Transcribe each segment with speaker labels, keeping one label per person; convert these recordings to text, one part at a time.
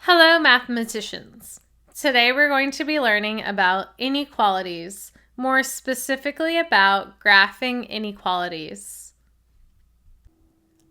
Speaker 1: Hello, mathematicians. Today we're going to be learning about inequalities, more specifically about graphing inequalities.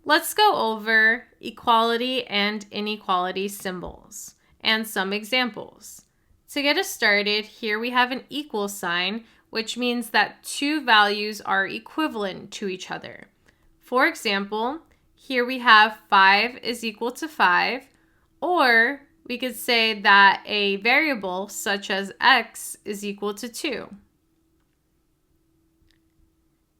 Speaker 1: Let's go over equality and inequality symbols and some examples. To get us started, here we have an equal sign, which means that two values are equivalent to each other. For example, here we have 5 is equal to 5, or we could say that a variable such as x is equal to 2.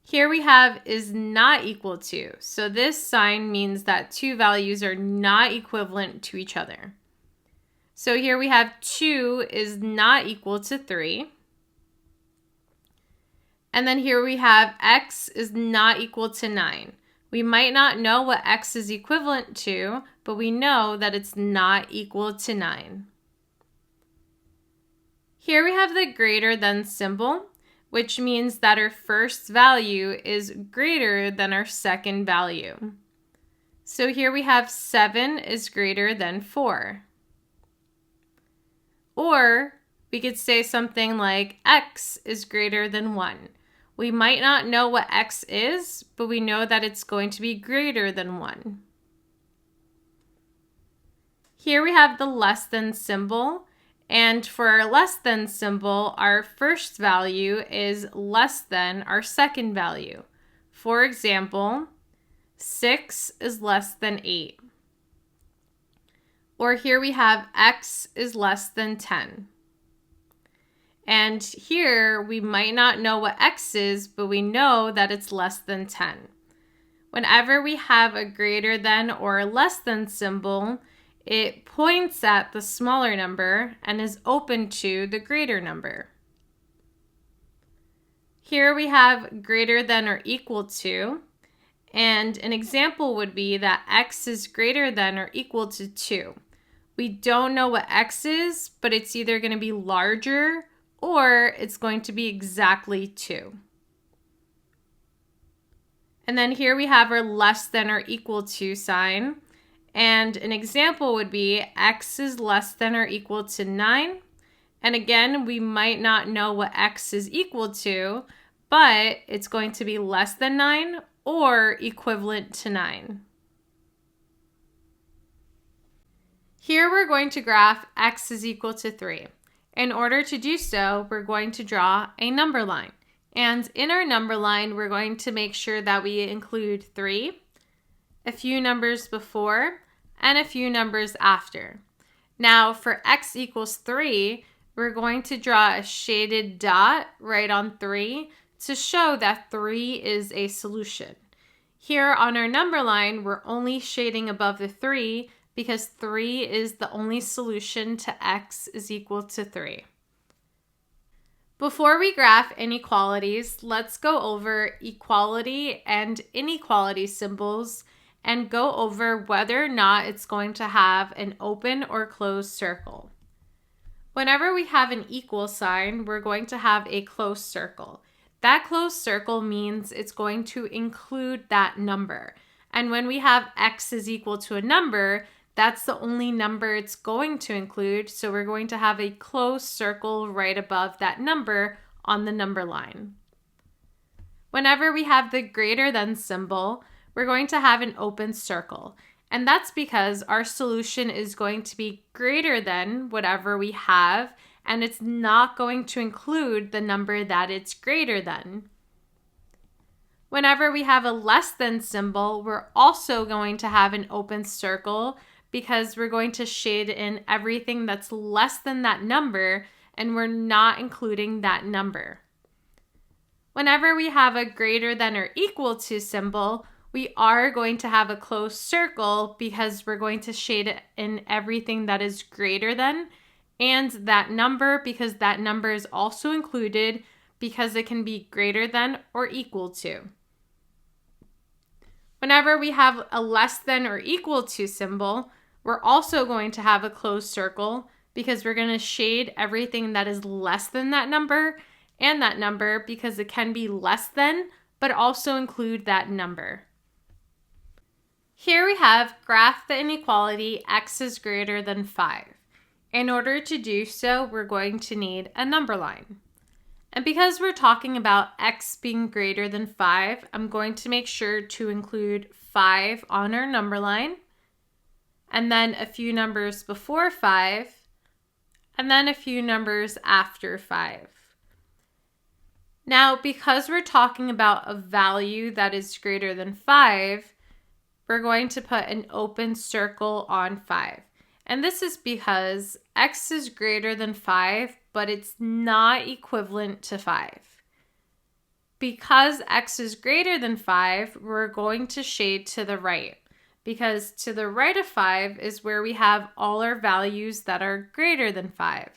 Speaker 1: Here we have is not equal to, so this sign means that two values are not equivalent to each other. So here we have 2 is not equal to 3. And then here we have x is not equal to 9. We might not know what x is equivalent to, but we know that it's not equal to 9. Here we have the greater than symbol, which means that our first value is greater than our second value. So here we have 7 is greater than 4. Or we could say something like x is greater than 1. We might not know what x is, but we know that it's going to be greater than 1. Here we have the less than symbol, and for our less than symbol, our first value is less than our second value. For example, 6 is less than 8. Or here we have x is less than 10. And here we might not know what x is, but we know that it's less than 10. Whenever we have a greater than or a less than symbol, it points at the smaller number and is open to the greater number. Here we have greater than or equal to, and an example would be that x is greater than or equal to 2. We don't know what x is, but it's either going to be larger or it's going to be exactly 2. And then here we have our less than or equal to sign. And an example would be x is less than or equal to 9. And again, we might not know what x is equal to, but it's going to be less than 9 or equivalent to 9. Here we're going to graph x is equal to 3. In order to do so, we're going to draw a number line. And in our number line, we're going to make sure that we include 3, a few numbers before, and a few numbers after. Now, for x equals 3, we're going to draw a shaded dot right on 3 to show that 3 is a solution. Here on our number line, we're only shading above the 3 because 3 is the only solution to x is equal to 3. Before we graph inequalities, let's go over equality and inequality symbols and go over whether or not it's going to have an open or closed circle. Whenever we have an equal sign, we're going to have a closed circle. That closed circle means it's going to include that number. And when we have x is equal to a number, that's the only number it's going to include, so we're going to have a closed circle right above that number on the number line. Whenever we have the greater than symbol, we're going to have an open circle, and that's because our solution is going to be greater than whatever we have, and it's not going to include the number that it's greater than. Whenever we have a less than symbol, we're also going to have an open circle because we're going to shade in everything that's less than that number, and we're not including that number. Whenever we have a greater than or equal to symbol, we are going to have a closed circle because we're going to shade in everything that is greater than, and that number because that number is also included because it can be greater than or equal to. Whenever we have a less than or equal to symbol, we're also going to have a closed circle because we're going to shade everything that is less than that number and that number because it can be less than, but also include that number. Here we have graph the inequality x is greater than 5. In order to do so, we're going to need a number line. And because we're talking about x being greater than 5, I'm going to make sure to include 5 on our number line, and then a few numbers before 5, and then a few numbers after 5. Now, because we're talking about a value that is greater than 5, we're going to put an open circle on 5. And this is because x is greater than 5, but it's not equivalent to 5. Because x is greater than 5, we're going to shade to the right, because to the right of 5 is where we have all our values that are greater than 5.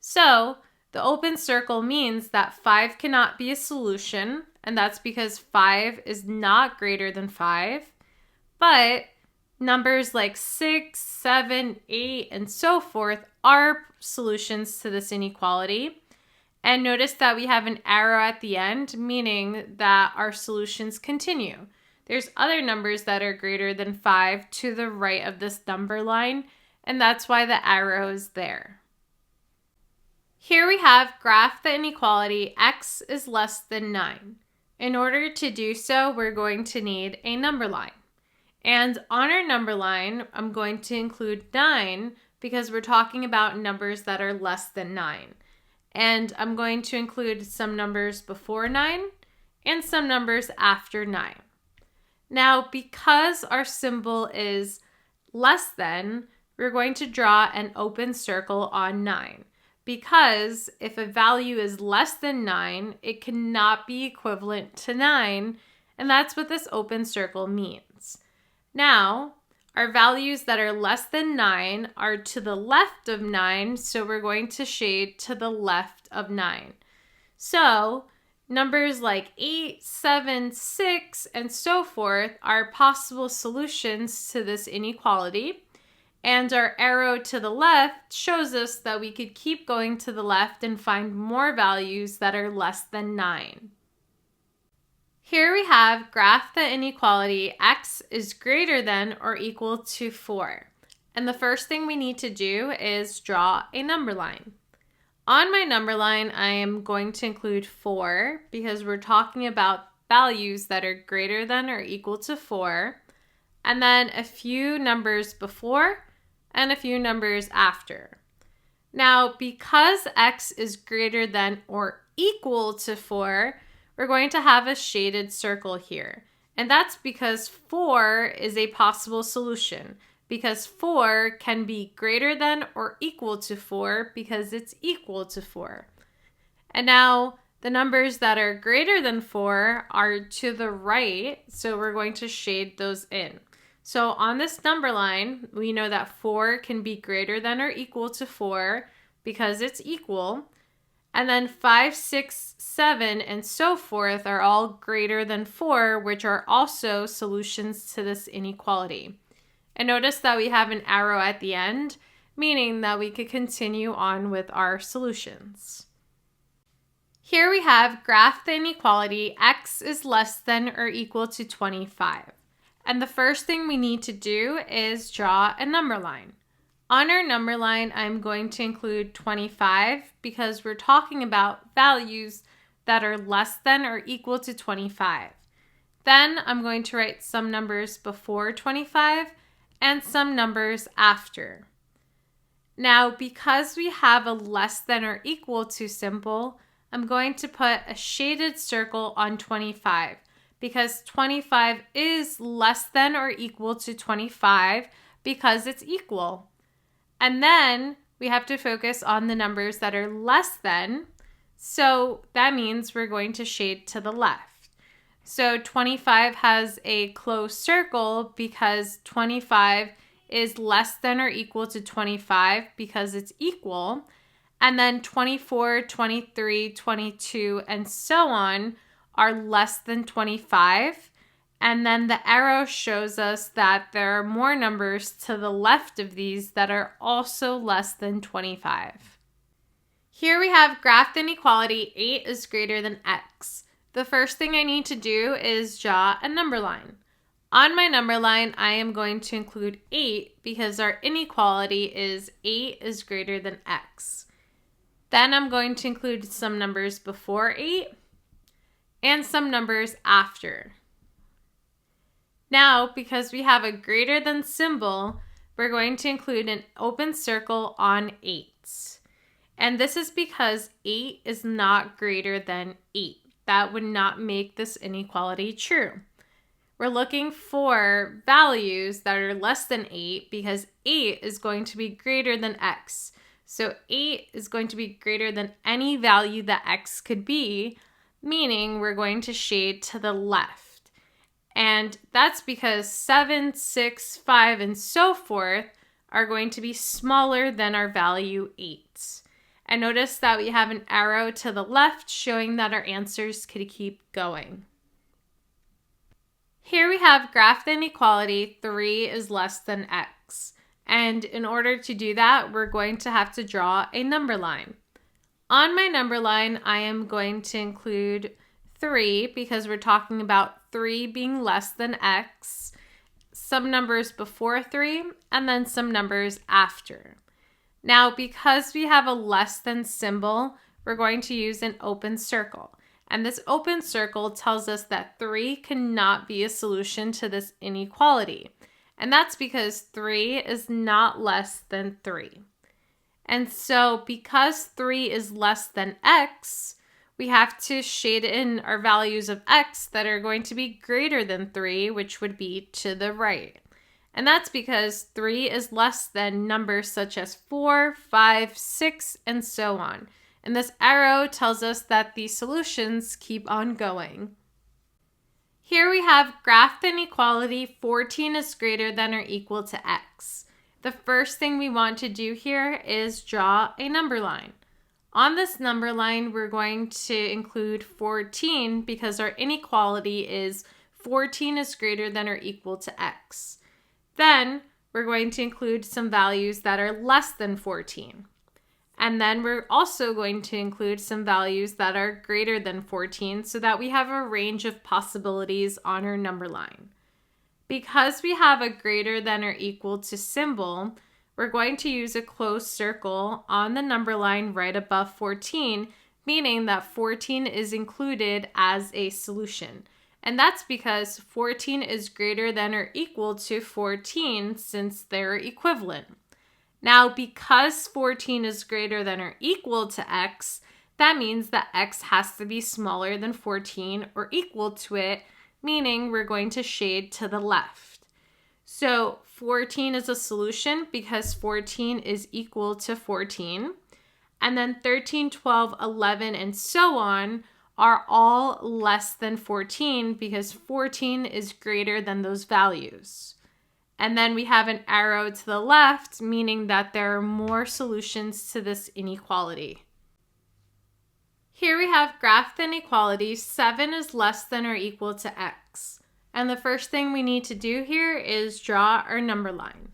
Speaker 1: So the open circle means that 5 cannot be a solution, and that's because 5 is not greater than 5. But numbers like 6, 7, 8, and so forth are solutions to this inequality. And notice that we have an arrow at the end, meaning that our solutions continue. There's other numbers that are greater than 5 to the right of this number line, and that's why the arrow is there. Here we have graph the inequality x is less than 9. In order to do so, we're going to need a number line. And on our number line, I'm going to include 9 because we're talking about numbers that are less than 9. And I'm going to include some numbers before 9 and some numbers after 9. Now, because our symbol is less than, we're going to draw an open circle on 9. Because if a value is less than 9, it cannot be equivalent to 9, and that's what this open circle means. Now, our values that are less than 9 are to the left of 9, so we're going to shade to the left of 9. So, numbers like 8, 7, 6, and so forth are possible solutions to this inequality. And our arrow to the left shows us that we could keep going to the left and find more values that are less than 9. Here we have graph the inequality x is greater than or equal to 4. And the first thing we need to do is draw a number line. On my number line, I am going to include 4 because we're talking about values that are greater than or equal to 4, and then a few numbers before and a few numbers after. Now, because x is greater than or equal to 4, we're going to have a shaded circle here. And that's because 4 is a possible solution, because 4 can be greater than or equal to 4 because it's equal to 4. And now, the numbers that are greater than 4 are to the right, so we're going to shade those in. So on this number line, we know that 4 can be greater than or equal to 4 because it's equal. And then 5, 6, 7, and so forth are all greater than 4, which are also solutions to this inequality. And notice that we have an arrow at the end, meaning that we could continue on with our solutions. Here we have graph the inequality x is less than or equal to 25. And the first thing we need to do is draw a number line. On our number line, I'm going to include 25 because we're talking about values that are less than or equal to 25. Then I'm going to write some numbers before 25 and some numbers after. Now, because we have a less than or equal to symbol, I'm going to put a shaded circle on 25. Because 25 is less than or equal to 25 because it's equal. And then we have to focus on the numbers that are less than. So that means we're going to shade to the left. So 25 has a closed circle because 25 is less than or equal to 25 because it's equal. And then 24, 23, 22, and so on are less than 25, and then the arrow shows us that there are more numbers to the left of these that are also less than 25. Here we have graph the inequality 8 is greater than x. The first thing I need to do is draw a number line. On my number line, I am going to include 8 because our inequality is 8 is greater than x. Then I'm going to include some numbers before 8 and some numbers after. Now, because we have a greater than symbol, we're going to include an open circle on 8. And this is because 8 is not greater than 8. That would not make this inequality true. We're looking for values that are less than 8 because 8 is going to be greater than x. So 8 is going to be greater than any value that x could be, meaning we're going to shade to the left. And that's because 7, 6, 5, and so forth are going to be smaller than our value 8. And notice that we have an arrow to the left showing that our answers could keep going. Here we have graph the inequality 3 is less than x. And in order to do that, we're going to have to draw a number line. On my number line, I am going to include 3 because we're talking about 3 being less than x, some numbers before 3, and then some numbers after. Now, because we have a less than symbol, we're going to use an open circle. And this open circle tells us that 3 cannot be a solution to this inequality. And that's because 3 is not less than 3. And so because 3 is less than x, we have to shade in our values of x that are going to be greater than 3, which would be to the right. And that's because 3 is less than numbers such as 4, 5, 6, and so on. And this arrow tells us that the solutions keep on going. Here we have graph the inequality 14 is greater than or equal to x. The first thing we want to do here is draw a number line. On this number line, we're going to include 14 because our inequality is 14 is greater than or equal to x. Then we're going to include some values that are less than 14. And then we're also going to include some values that are greater than 14 so that we have a range of possibilities on our number line. Because we have a greater than or equal to symbol, we're going to use a closed circle on the number line right above 14, meaning that 14 is included as a solution. And that's because 14 is greater than or equal to 14 since they're equivalent. Now, because 14 is greater than or equal to x, that means that x has to be smaller than 14 or equal to it, meaning we're going to shade to the left. So 14 is a solution because 14 is equal to 14. And then 13, 12, 11, and so on are all less than 14 because 14 is greater than those values. And then we have an arrow to the left, meaning that there are more solutions to this inequality. Here we have graph the inequality 7 is less than or equal to x. And the first thing we need to do here is draw our number line.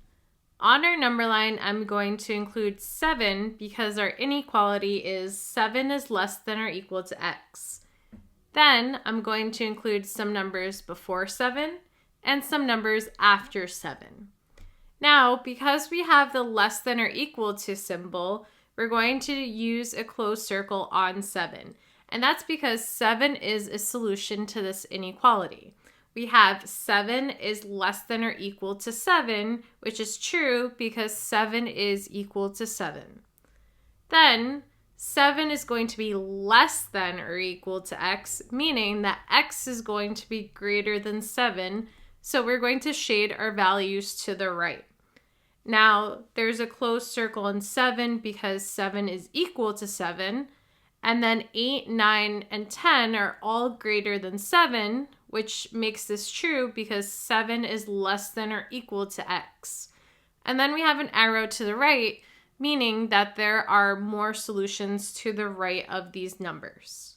Speaker 1: On our number line, I'm going to include 7 because our inequality is 7 is less than or equal to x. Then I'm going to include some numbers before 7 and some numbers after 7. Now, because we have the less than or equal to symbol, we're going to use a closed circle on 7. And that's because 7 is a solution to this inequality. We have 7 is less than or equal to 7, which is true because 7 is equal to 7. Then 7 is going to be less than or equal to x, meaning that x is going to be greater than 7, so we're going to shade our values to the right. Now, there's a closed circle in 7 because 7 is equal to 7, and then 8, 9, and 10 are all greater than 7, which makes this true because 7 is less than or equal to x. And then we have an arrow to the right, meaning that there are more solutions to the right of these numbers.